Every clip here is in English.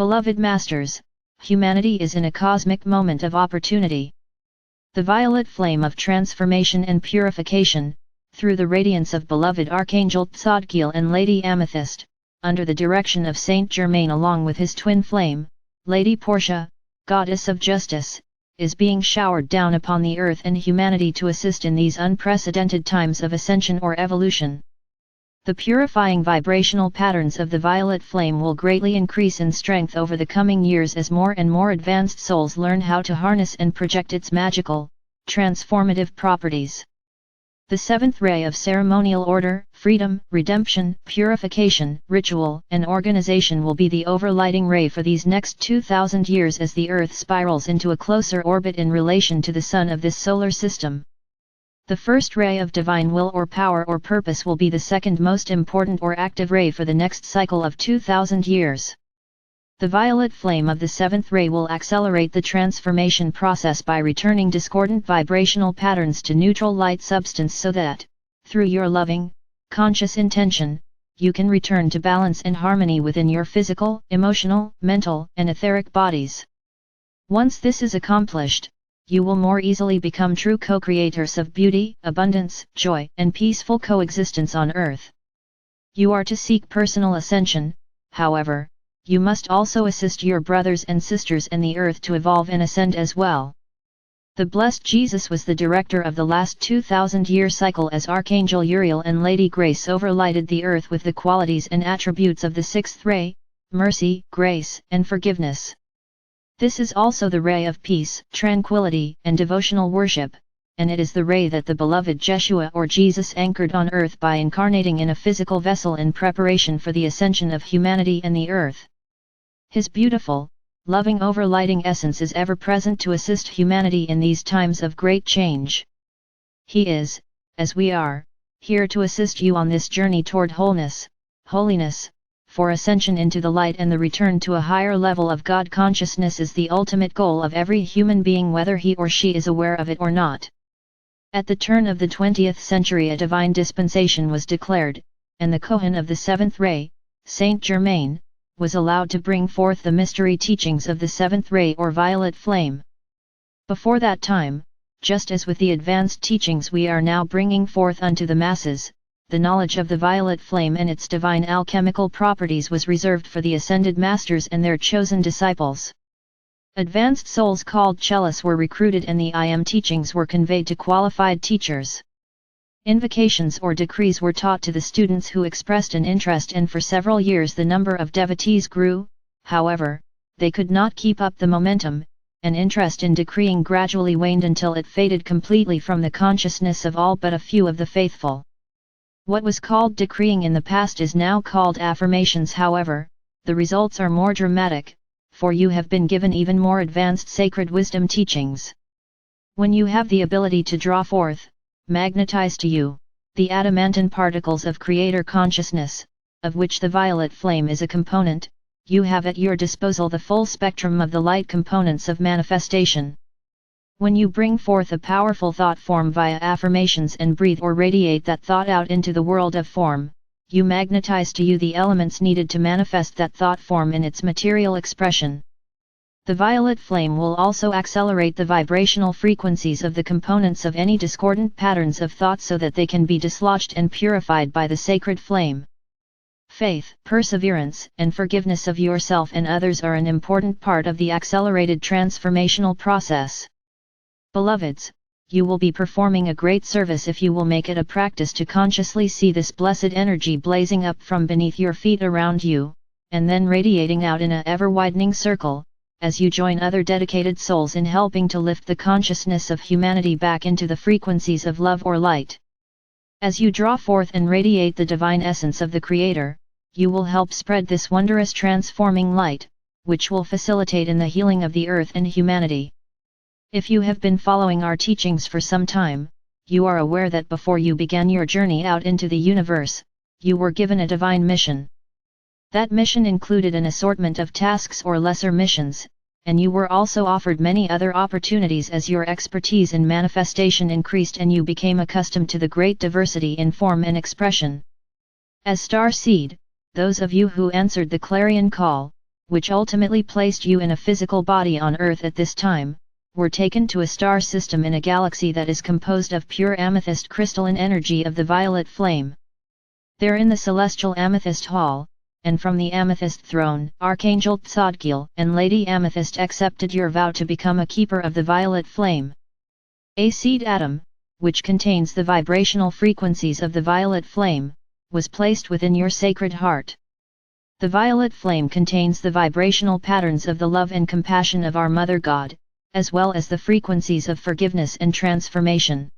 Beloved Masters, humanity is in a cosmic moment of opportunity. The violet flame of transformation and purification, through the radiance of beloved Archangel Tzadkiel and Lady Amethyst, under the direction of Saint Germain along with his twin flame, Lady Portia, Goddess of Justice, is being showered down upon the earth and humanity to assist in these unprecedented times of ascension or evolution. The purifying vibrational patterns of the violet flame will greatly increase in strength over the coming years as more and more advanced souls learn how to harness and project its magical, transformative properties. The seventh ray of ceremonial order, freedom, redemption, purification, ritual, and organization will be the overlighting ray for these next 2000 years as the Earth spirals into a closer orbit in relation to the Sun of this solar system. The first ray of divine will or power or purpose will be the second most important or active ray for the next cycle of 2000 years. The violet flame of the seventh ray will accelerate the transformation process by returning discordant vibrational patterns to neutral light substance so that, through your loving, conscious intention, you can return to balance and harmony within your physical, emotional, mental, and etheric bodies. Once this is accomplished, you will more easily become true co-creators of beauty, abundance, joy, and peaceful coexistence on earth. You are to seek personal ascension, however, you must also assist your brothers and sisters in the earth to evolve and ascend as well. The blessed Jesus was the director of the last 2000-year cycle as Archangel Uriel and Lady Grace overlighted the earth with the qualities and attributes of the sixth ray, mercy, grace, and forgiveness. This is also the ray of peace, tranquility, and devotional worship, and it is the ray that the beloved Jeshua or Jesus anchored on earth by incarnating in a physical vessel in preparation for the ascension of humanity and the earth. His beautiful, loving overlighting essence is ever present to assist humanity in these times of great change. He is, as we are, here to assist you on this journey toward wholeness, holiness, for ascension into the light, and the return to a higher level of God consciousness is the ultimate goal of every human being, whether he or she is aware of it or not. At the turn of the 20th century a divine dispensation was declared, and the Kohen of the seventh ray, Saint Germain, was allowed to bring forth the mystery teachings of the seventh ray or violet flame. Before that time, just as with the advanced teachings we are now bringing forth unto the masses, the knowledge of the violet flame and its divine alchemical properties was reserved for the ascended masters and their chosen disciples. Advanced souls called Chelas were recruited and the I Am teachings were conveyed to qualified teachers. Invocations or decrees were taught to the students who expressed an interest, and for several years the number of devotees grew. However, they could not keep up the momentum, and interest in decreeing gradually waned until it faded completely from the consciousness of all but a few of the faithful. What was called decreeing in the past is now called affirmations. However, the results are more dramatic, for you have been given even more advanced sacred wisdom teachings. When you have the ability to draw forth, magnetize to you, the adamantine particles of creator consciousness, of which the violet flame is a component, you have at your disposal the full spectrum of the light components of manifestation. When you bring forth a powerful thought form via affirmations and breathe or radiate that thought out into the world of form, you magnetize to you the elements needed to manifest that thought form in its material expression. The violet flame will also accelerate the vibrational frequencies of the components of any discordant patterns of thought so that they can be dislodged and purified by the sacred flame. Faith, perseverance, and forgiveness of yourself and others are an important part of the accelerated transformational process. Beloveds, you will be performing a great service if you will make it a practice to consciously see this blessed energy blazing up from beneath your feet around you, and then radiating out in an ever-widening circle, as you join other dedicated souls in helping to lift the consciousness of humanity back into the frequencies of love or light. As you draw forth and radiate the divine essence of the Creator, you will help spread this wondrous transforming light, which will facilitate in the healing of the earth and humanity. If you have been following our teachings for some time, you are aware that before you began your journey out into the universe, you were given a divine mission. That mission included an assortment of tasks or lesser missions, and you were also offered many other opportunities as your expertise in manifestation increased and you became accustomed to the great diversity in form and expression. As star seed, those of you who answered the clarion call, which ultimately placed you in a physical body on Earth at this time, were taken to a star system in a galaxy that is composed of pure amethyst crystalline energy of the violet flame. There in the celestial amethyst hall, and from the amethyst throne, Archangel Tzadkiel and Lady Amethyst accepted your vow to become a keeper of the violet flame. A seed atom, which contains the vibrational frequencies of the violet flame, was placed within your sacred heart. The violet flame contains the vibrational patterns of the love and compassion of our Mother God, as well as the frequencies of forgiveness and transformation.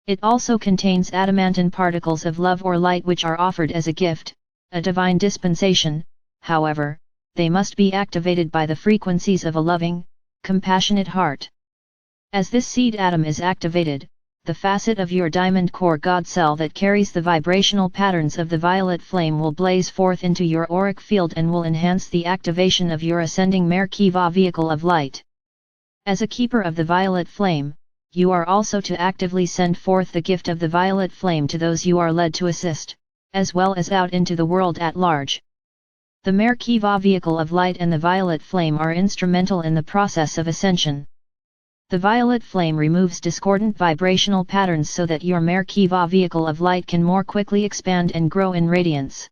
It also contains adamantine particles of love or light which are offered as a gift, a divine dispensation. However, they must be activated by the frequencies of a loving, compassionate heart. As this seed atom is activated, the facet of your diamond core God cell that carries the vibrational patterns of the violet flame will blaze forth into your auric field and will enhance the activation of your ascending Merkava vehicle of light. As a keeper of the violet flame, you are also to actively send forth the gift of the violet flame to those you are led to assist, as well as out into the world at large. The Merkava vehicle of light and the violet flame are instrumental in the process of ascension. The violet flame removes discordant vibrational patterns so that your Merkava vehicle of light can more quickly expand and grow in radiance.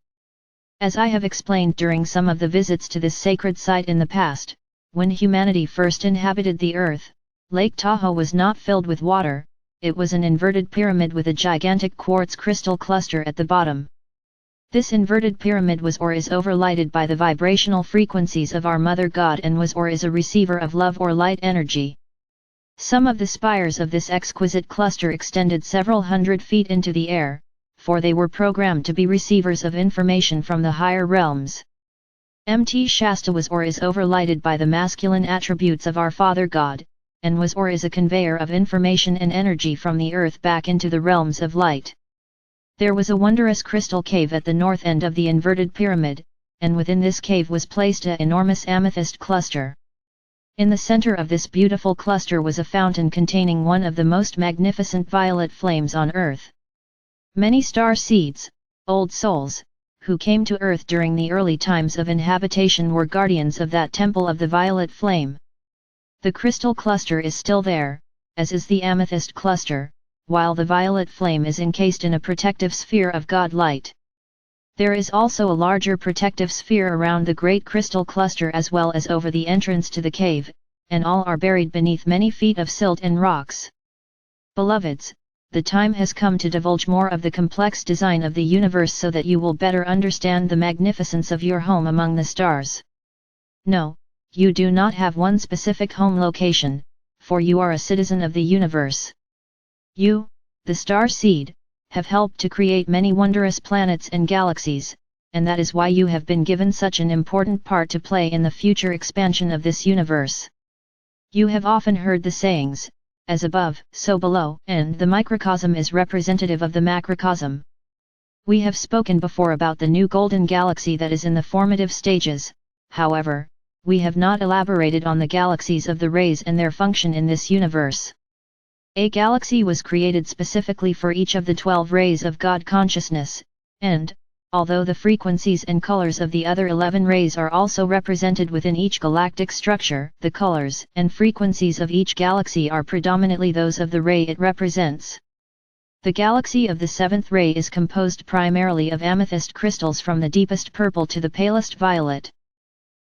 As I have explained during some of the visits to this sacred site in the past, when humanity first inhabited the earth, Lake Tahoe was not filled with water, it was an inverted pyramid with a gigantic quartz crystal cluster at the bottom. This inverted pyramid was or is overlighted by the vibrational frequencies of our Mother God and was or is a receiver of love or light energy. Some of the spires of this exquisite cluster extended several hundred feet into the air, for they were programmed to be receivers of information from the higher realms. Mt. Shasta was or is overlighted by the masculine attributes of our Father God, and was or is a conveyor of information and energy from the earth back into the realms of light. There was a wondrous crystal cave at the north end of the inverted pyramid, and within this cave was placed an enormous amethyst cluster. In the center of this beautiful cluster was a fountain containing one of the most magnificent violet flames on earth. Many star seeds, old souls, who came to earth during the early times of inhabitation were guardians of that temple of the violet flame. The crystal cluster is still there, as is the amethyst cluster, while the violet flame is encased in a protective sphere of God light. There is also a larger protective sphere around the great crystal cluster as well as over the entrance to the cave, and all are buried beneath many feet of silt and rocks. Beloveds, the time has come to divulge more of the complex design of the universe so that you will better understand the magnificence of your home among the stars. No, you do not have one specific home location, for you are a citizen of the universe. You, the star seed, have helped to create many wondrous planets and galaxies, and that is why you have been given such an important part to play in the future expansion of this universe. You have often heard the sayings, as above, so below, and the microcosm is representative of the macrocosm. We have spoken before about the new golden galaxy that is in the formative stages, however, we have not elaborated on the galaxies of the rays and their function in this universe. A galaxy was created specifically for each of the 12 rays of God consciousness, and, although the frequencies and colors of the other 11 rays are also represented within each galactic structure, the colors and frequencies of each galaxy are predominantly those of the ray it represents. The galaxy of the 7th ray is composed primarily of amethyst crystals from the deepest purple to the palest violet.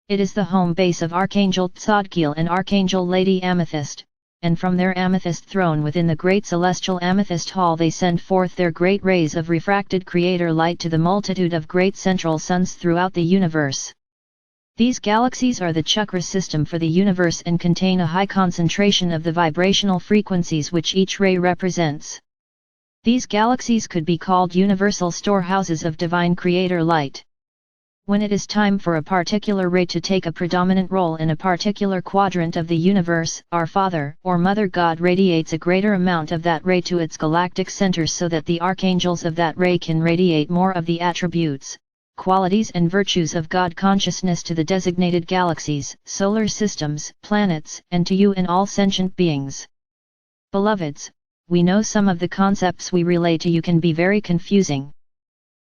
It is the home base of Archangel Tzadkiel and Archangel Lady Amethyst, and from their amethyst throne within the great celestial amethyst hall they send forth their great rays of refracted creator light to the multitude of great central suns throughout the universe. These galaxies are the chakra system for the universe and contain a high concentration of the vibrational frequencies which each ray represents. These galaxies could be called universal storehouses of divine creator light. When it is time for a particular ray to take a predominant role in a particular quadrant of the universe, our Father or Mother God radiates a greater amount of that ray to its galactic centers so that the archangels of that ray can radiate more of the attributes, qualities and virtues of God consciousness to the designated galaxies, solar systems, planets, and to you and all sentient beings. Beloveds, we know some of the concepts we relay to you can be very confusing.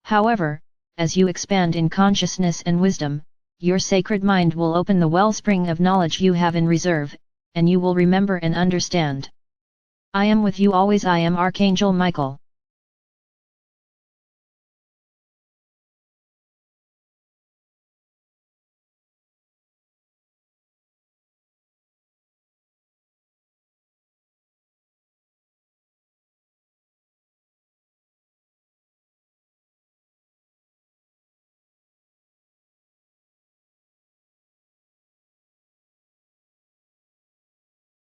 However, as you expand in consciousness and wisdom, your sacred mind will open the wellspring of knowledge you have in reserve, and you will remember and understand. I am with you always. I am Archangel Michael.